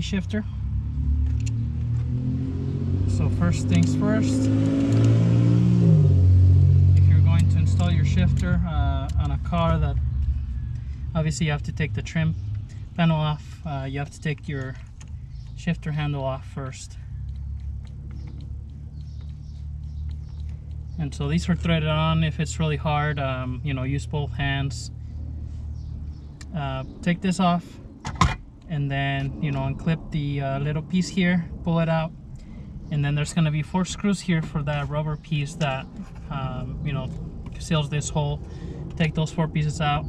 Shifter. So first things first, if you're going to install your shifter on a car, that obviously you have to take the trim panel off. You have to take your shifter handle off first. And so these are threaded on. If it's really hard, you know, use both hands. Take this off, and then, you know, unclip the little piece here, pull it out, and then there's going to be 4 screws here for that rubber piece that you know, seals this hole. Take those 4 pieces out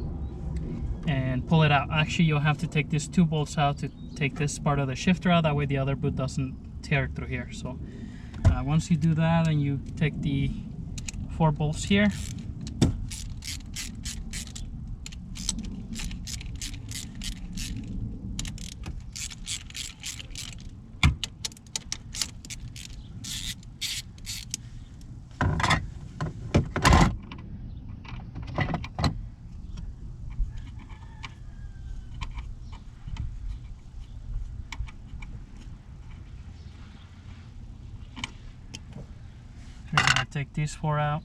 and pull it out. Actually, you'll have to take these 2 bolts out to take this part of the shifter out, that way the other boot doesn't tear through here. So once you do that, and you take the 4 bolts here, you're going to take these 4 out.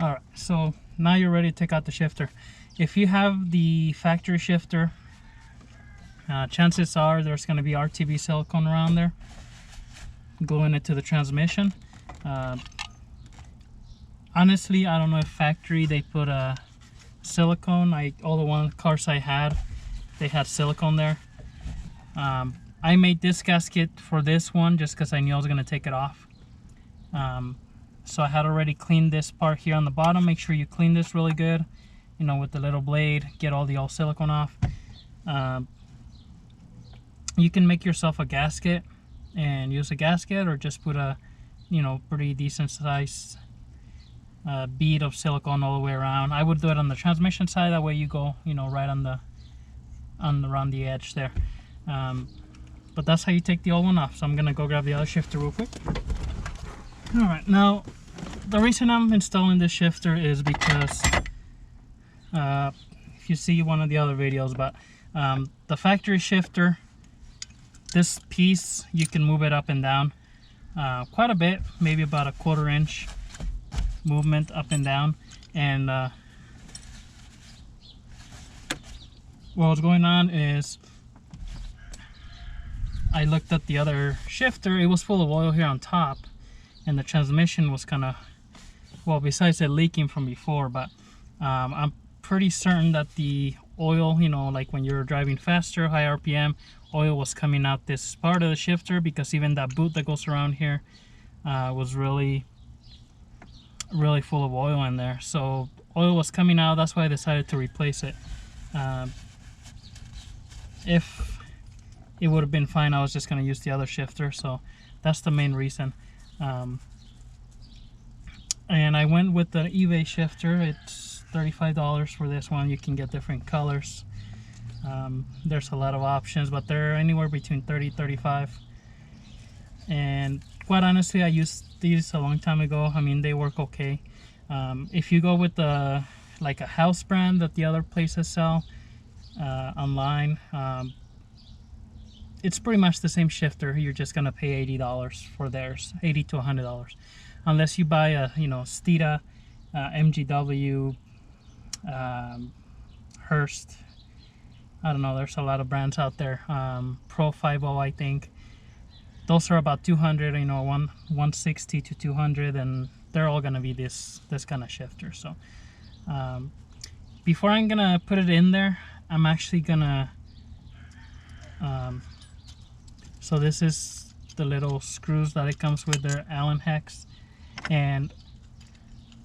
Alright, so now you're ready to take out the shifter. If you have the factory shifter, chances are there's going to be RTV silicone around there, gluing it to the transmission. Honestly, I don't know if factory they put a silicone. All the cars I had, they had silicone there. I made this gasket for this one just because I knew I was going to take it off. So I had already cleaned this part here on the bottom. Make sure you clean this really good, you know, with the little blade, get all the old silicone off. You can make yourself a gasket and use a gasket, or just put a, you know, pretty decent size bead of silicone all the way around. I would do it on the transmission side, that way you go, you know, right around the edge there. But that's how you take the old one off. So I'm gonna go grab the other shifter real quick. Alright, now the reason I'm installing this shifter is because if you see one of the other videos, but the factory shifter, this piece, you can move it up and down quite a bit, maybe about a 1/4 inch movement up and down. And what was going on is, I looked at the other shifter, it was full of oil here on top, and the transmission was kind of, well, besides it leaking from before, but I'm pretty certain that the oil, you know, like when you're driving faster, high RPM, oil was coming out this part of the shifter, because even that boot that goes around here was really full of oil in there. So oil was coming out, that's why I decided to replace it. If it would have been fine, I was just going to use the other shifter, so that's the main reason. And I went with the eBay shifter. It's $35 for this one. You can get different colors. There's a lot of options, but they're anywhere between $30 $35. And quite honestly, I used these a long time ago. I mean, they work okay. If you go with like a house brand that the other places sell online, it's pretty much the same shifter. You're just gonna pay $80 for theirs, $80 to $100. unless you buy a, you know, Steeda, MGW, Hurst. I don't know, there's a lot of brands out there. Pro 50, I think. Those are about 200, you know, 160 to 200, and they're all gonna be this kind of shifter. So before I'm gonna put it in there, I'm actually gonna so this is the little screws that it comes with, their Allen hex, and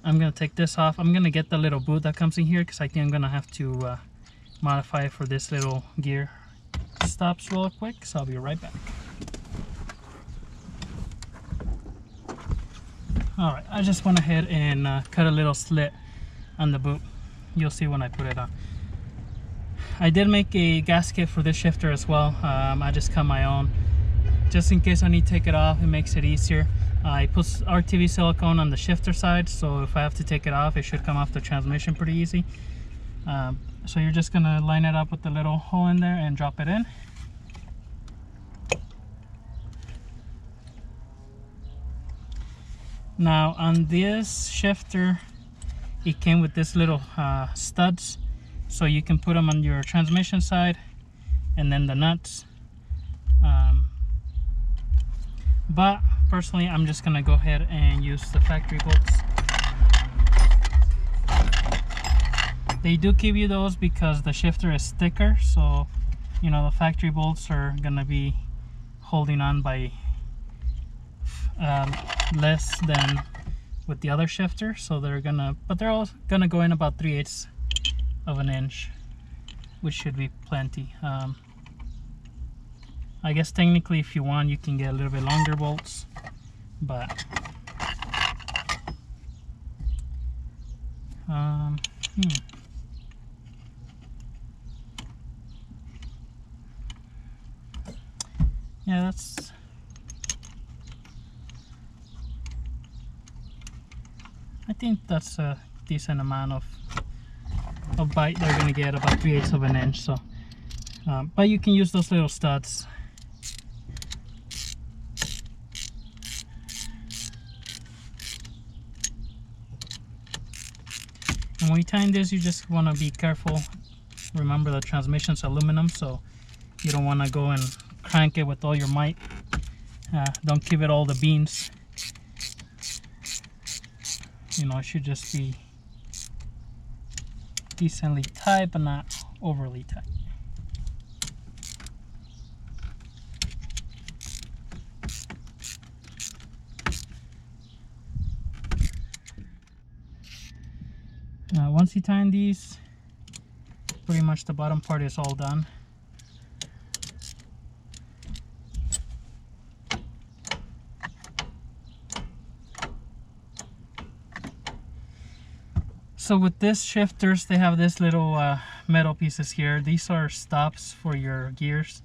I'm gonna take this off. I'm gonna get the little boot that comes in here because I think I'm gonna have to modify it for this little gear stops real quick, so I'll be right back. Alright, I just went ahead and cut a little slit on the boot. You'll see when I put it on. I did make a gasket for this shifter as well. I just cut my own just in case I need to take it off. It makes it easier. I put RTV silicone on the shifter side, so if I have to take it off, it should come off the transmission pretty easy. So you're just gonna line it up with the little hole in there and drop it in. Now on this shifter, it came with this little studs, so you can put them on your transmission side and then the nuts. But personally, I'm just gonna go ahead and use the factory bolts. They do give you those because the shifter is thicker, so you know the factory bolts are gonna be holding on by less than with the other shifter, so they're all gonna go in about 3/8 of an inch, which should be plenty. I guess technically if you want, you can get a little bit longer bolts, but yeah, I think that's a decent amount of bite they're gonna get, about 3/8 of an inch. So but you can use those little studs. And when you tighten this, you just want to be careful. Remember, the transmission's aluminum, so you don't want to go and crank it with all your might. Don't give it all the beans. You know, it should just be decently tight, but not overly tight. Once you tighten these, pretty much the bottom part is all done. So with this shifters, they have this little metal pieces here. These are stops for your gears.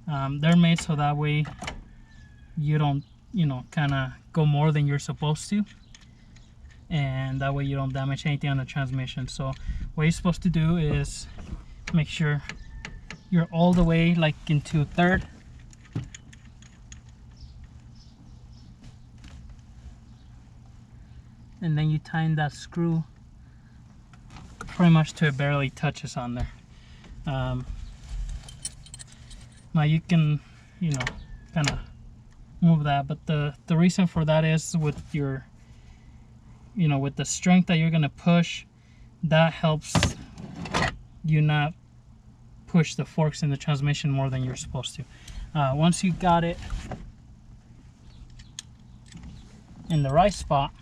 They're made so that way you don't, you know, kind of go more than you're supposed to, and that way you don't damage anything on the transmission. So what you're supposed to do is make sure you're all the way like into third, and then you tighten that screw pretty much till it barely touches on there. Now you can, you know, kind of move that, but the reason for that is with your, you know, with the strength that you're gonna push, that helps you not push the forks in the transmission more than you're supposed to. Once you got it in the right spot,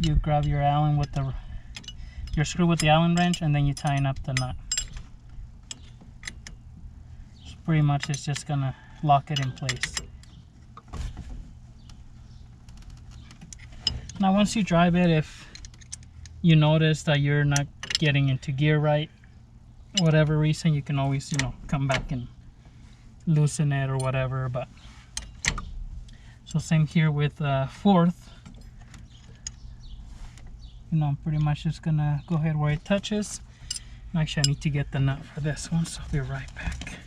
you grab your Allen with your screw with the Allen wrench, and then you tighten up the nut. So pretty much it's just gonna lock it in place. Now once you drive it, if you notice that you're not getting into gear right, whatever reason, you can always, you know, come back and loosen it or whatever. But so same here with fourth. you know, I'm pretty much just gonna go ahead where it touches. Actually, I need to get the nut for this one, so I'll be right back.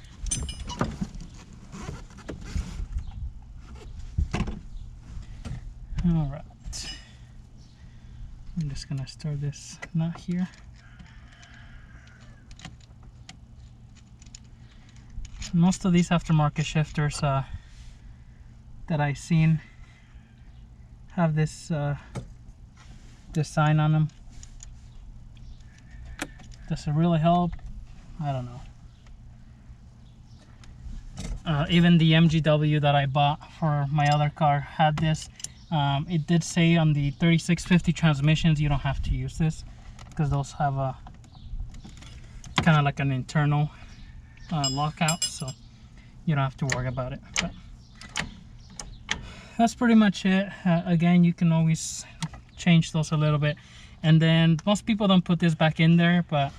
All right, I'm just gonna start this nut here. Most of these aftermarket shifters that I've seen have this sign on them. Does it really help? I don't know. Even the MGW that I bought for my other car had this. It did say on the 3650 transmissions you don't have to use this because those have a kind of like an internal lockout, so you don't have to worry about it. But that's pretty much it. Again, you can always change those a little bit, and then most people don't put this back in there, but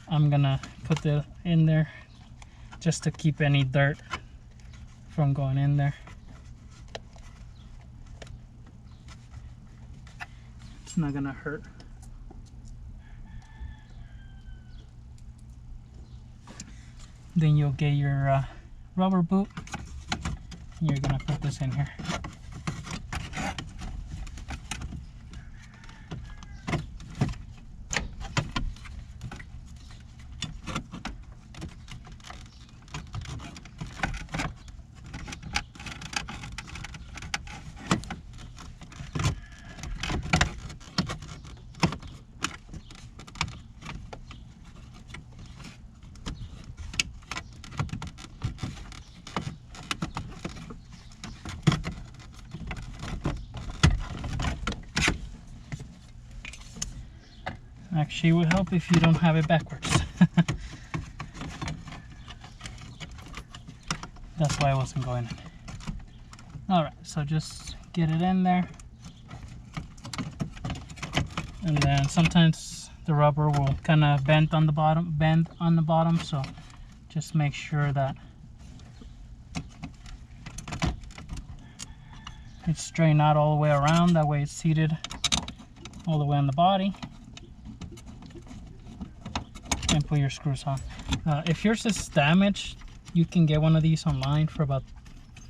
I'm gonna put it in there just to keep any dirt from going in there. It's not gonna hurt. Then you'll get your rubber boot. You're gonna put this in here. Actually, it would help if you don't have it backwards. That's why I wasn't going in. Alright, so just get it in there. And then sometimes the rubber will kind of bend on the bottom, so just make sure that it's straightened out all the way around. That way it's seated all the way on the body. And put your screws on. If yours is damaged, you can get one of these online for about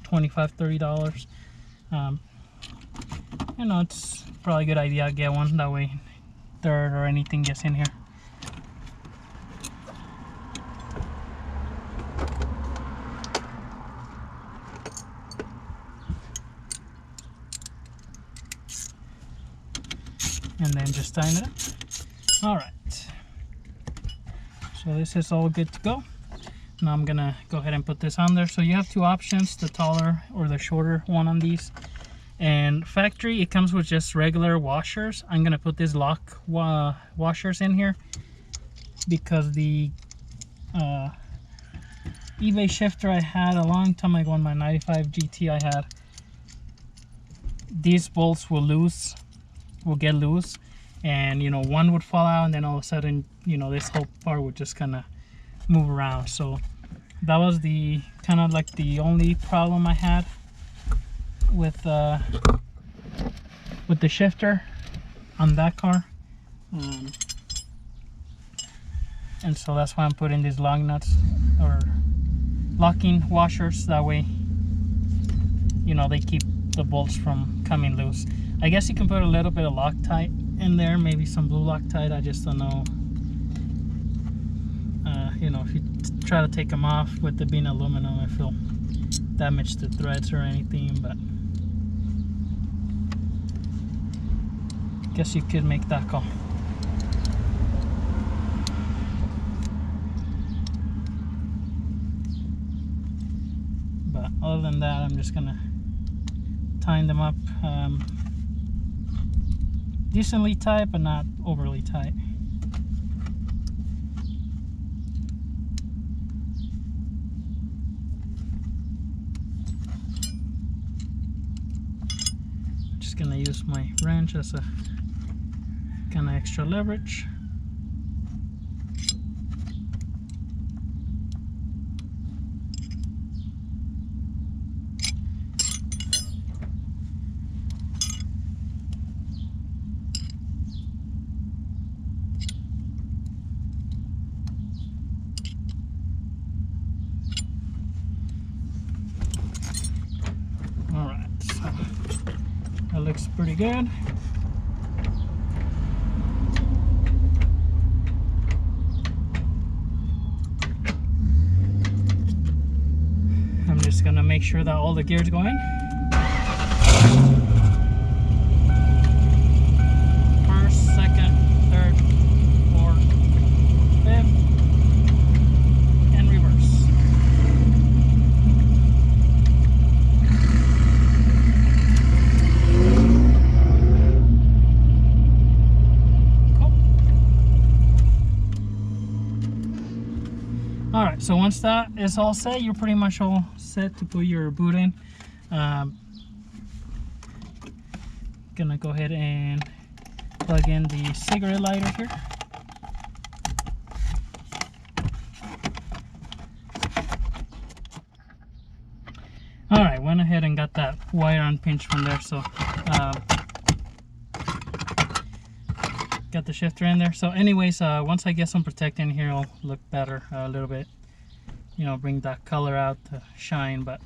$25–30. You know, it's probably a good idea to get one, that way dirt or anything gets in here. And then just tighten it up. All right. So this is all good to go. Now I'm gonna go ahead and put this on there. So you have two options, the taller or the shorter one on these. And factory, it comes with just regular washers. I'm gonna put these lock washers in here because the eBay shifter I had a long time ago on my 95 GT I had, these bolts will get loose. And you know, one would fall out, and then all of a sudden, you know, this whole part would just kind of move around. So that was the kind of like the only problem I had with the shifter on that car. And so that's why I'm putting these lug nuts or locking washers. That way, you know, they keep the bolts from coming loose. I guess you can put a little bit of Loctite in there, maybe some blue Loctite, I just don't know. You know, if you try to take them off with it being aluminum, if it'll damage the threads or anything, but I guess you could make that call. But other than that, I'm just gonna tighten them up decently tight, but not overly tight. Just gonna use my wrench as a kind of extra leverage. looks pretty good. I'm just gonna make sure that all the gears go in. First, second, third, fourth, fifth, and reverse. Cool. Alright, so once that is all set, you're pretty much all set to put your boot in. Gonna go ahead and plug in the cigarette lighter here. Alright, went ahead and got that wire unpinched from there, so got the shifter in there. So anyways, once I get some protecting here, it'll look better a little bit, you know, bring that color out to shine, but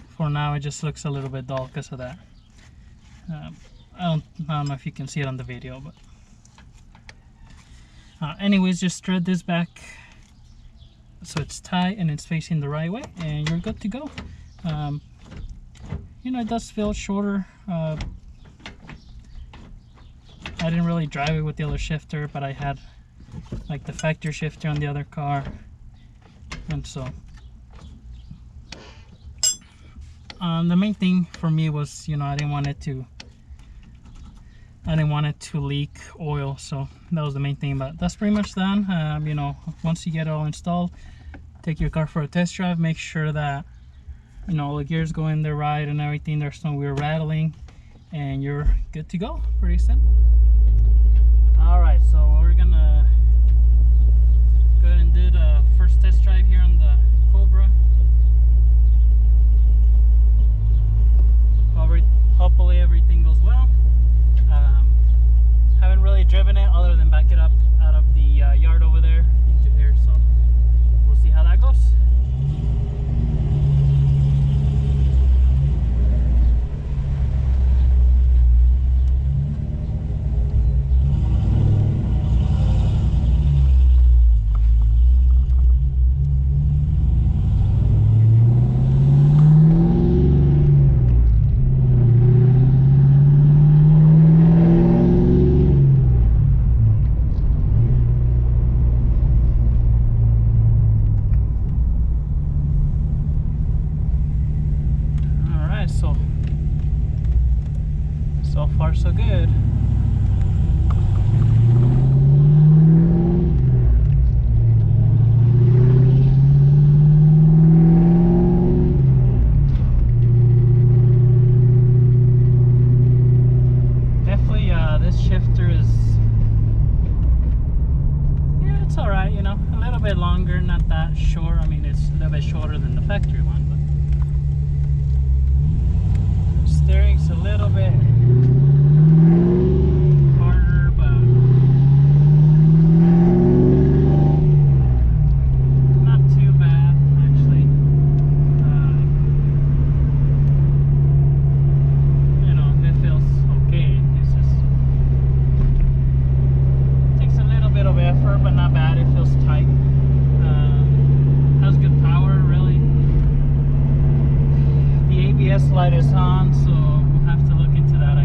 for now it just looks a little bit dull because of that. I don't know if you can see it on the video, but anyways, just thread this back so it's tight and it's facing the right way, and you're good to go. You know, it does feel shorter. I didn't really drive it with the other shifter, but I had like the factory shifter on the other car, and so the main thing for me was, you know, I didn't want it to leak oil, so that was the main thing. But that's pretty much done. You know, once you get it all installed, take your car for a test drive, make sure that, you know, all the gears go in there right and everything, there's no weird rattling, and you're good to go. Pretty simple. Alright, so we're gonna go ahead and do the first test drive here on the Cobra. Hopefully everything goes well. Haven't really driven it other than back it up out of the yard over there into here, so we'll see how that goes. So far so good. Definitely this shifter is, yeah, it's alright, you know, a little bit longer, not that short. I mean, it's a little bit shorter than the factory one, but steering's a little bit harder, but not too bad actually. You know, it feels okay. It's just takes a little bit of effort, but not bad. It feels tight. Has good power, really. The ABS light is on, so we'll have to look into that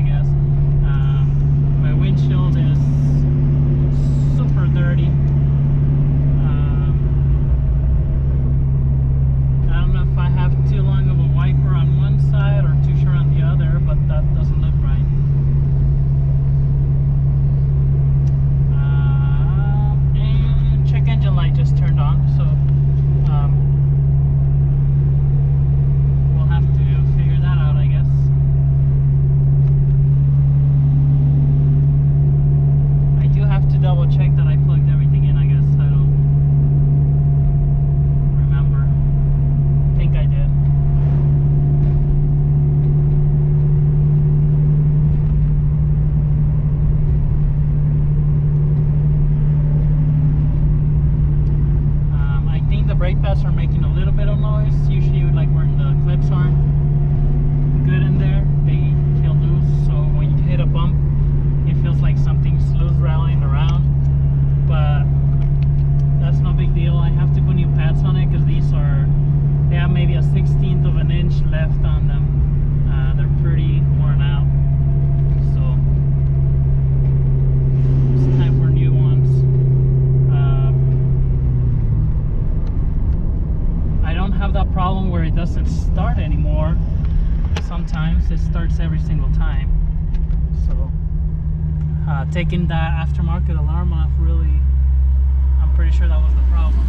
starts, it starts every single time. So taking that aftermarket alarm off, really, I'm pretty sure that was the problem.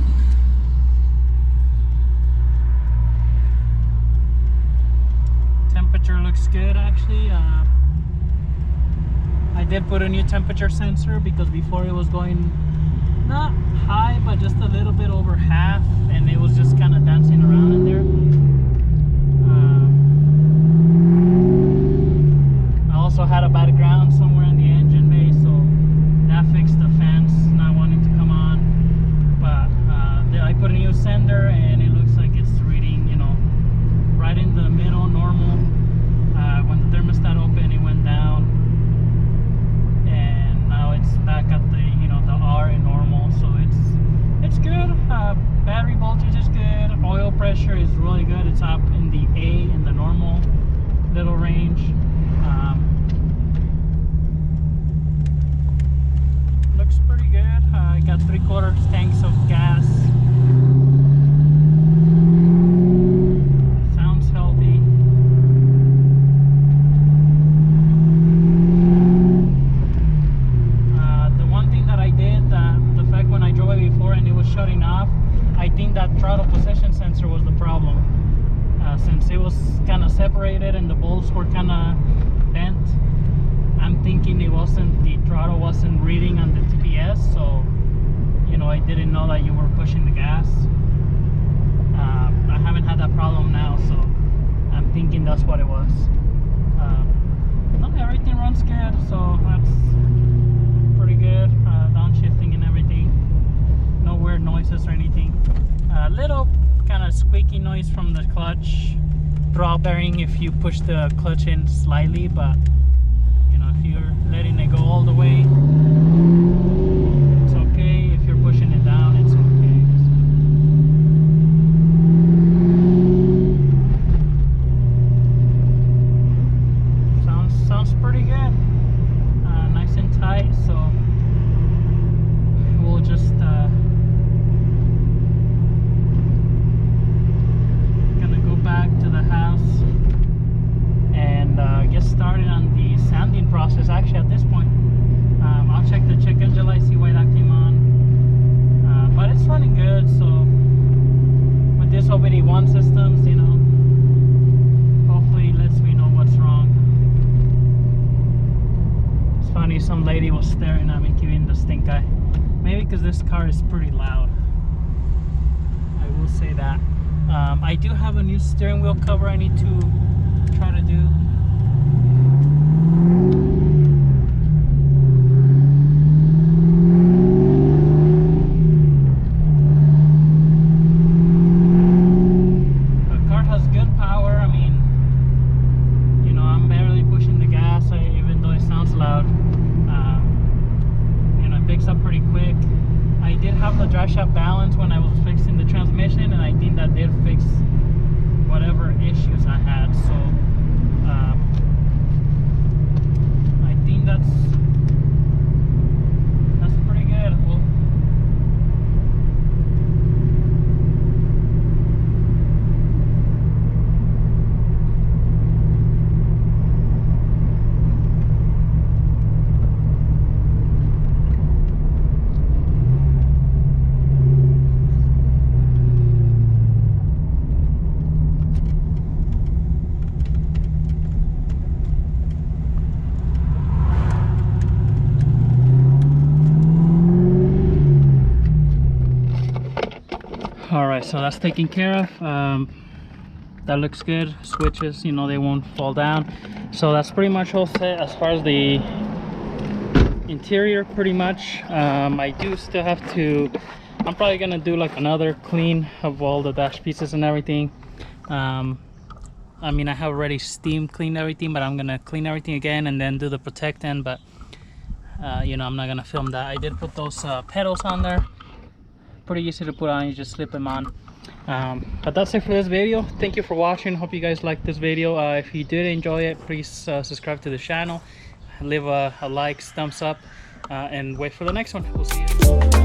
Temperature looks good actually. I did put a new temperature sensor because before it was going not high but just a little bit over half, and it was just kind of dancing around in there. I also had a bad ground somewhere in the engine bay, so that fixed the fans not wanting to come on. But I put a new sender and it looks like it's reading, you know, right in the middle, normal. When the thermostat opened, it went down, and now it's back at the, you know, the R in normal. So it's good. Battery voltage is good. Oil pressure is really good. It's up in the A in the normal little range. Looks pretty good. I got 3/4 tanks of gas. Sounds healthy. The one thing that I did, the fact when I drove it before and it was shutting off, I think that throttle position sensor was the problem. Since it was kind of separated and the bolts were kind of bent, I'm thinking it wasn't, the throttle wasn't reading on the TPS, so, you know, I didn't know that you were pushing the gas. I haven't had that problem now, so I'm thinking that's what it was. No, everything runs good, so that's pretty good. Downshifting and everything. No weird noises or anything. A little kind of squeaky noise from the clutch draw bearing if you push the clutch in slightly, but you know, if you're letting it go all the way, it's okay. If you're pushing it down, it's okay. Sounds pretty good. Nice and tight, so we'll just gonna go back to the house and get started on the sanding process. Actually, at this point, I'll check the check engine light, see why that came on. But it's running good. So with this OBD1 systems, you know, hopefully it lets me know what's wrong. It's funny, some lady was staring at me giving the stink eye. Maybe because this car is pretty loud. I will say that. I do have a new steering wheel cover I need to try to do. The car has good power. I mean, you know, I'm barely pushing the gas, even though it sounds loud. You know, it picks up pretty quick. I did have the drive shaft balance when I was fixing the transmission, and I think that did fix whatever issues I had. So I think that's pretty good. Well, Alright, so that's taken care of. That looks good. Switches, you know, they won't fall down. So that's pretty much all set as far as the interior, pretty much. I do still have to, I'm probably gonna do like another clean of all the dash pieces and everything. I mean, I have already steam cleaned everything, but I'm gonna clean everything again and then do the protect end. But you know, I'm not gonna film that. I did put those pedals on there. Pretty easy to put on, you just slip them on. But that's it for this video. Thank you for watching. Hope you guys liked this video. If you did enjoy it, please subscribe to the channel, leave a like, thumbs up, and wait for the next one. We'll see you.